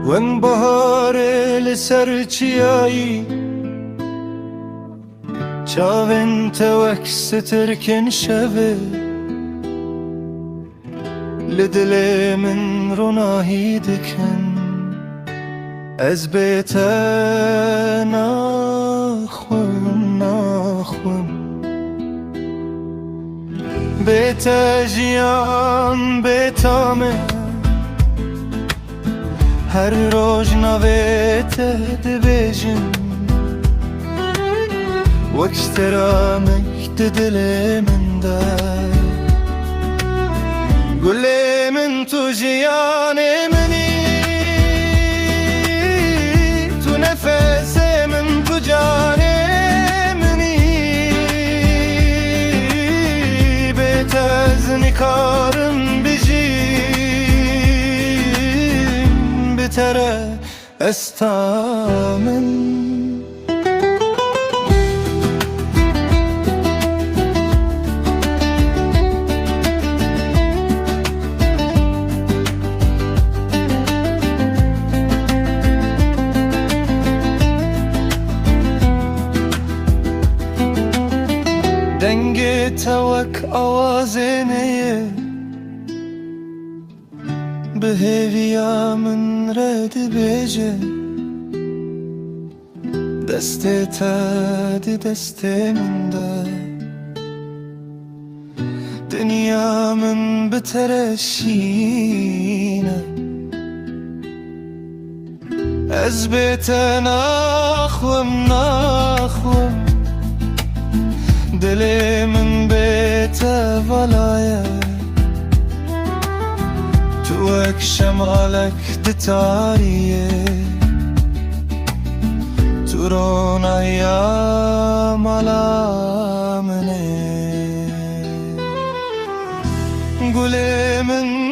وين بهار لسرچیایی چاوین توک سترکن شوه لدل من روناهی دکن از بیتا ناخون بیتا جیان بیتا من هر روز نویت دبیجم واکسترامک دل من دار گل من تو جیان منی تو نفس من تو جان منی بیت از نکارم بجیم بتره استامن دنگ توک آوازینه به هیویا من رد بیجه دست تا دی دست من ده دنیا من بترشینه از بیت ناخوم دل من بیت ولایه تو اک شمالک دتاریه تو رونایا مالا منه گل من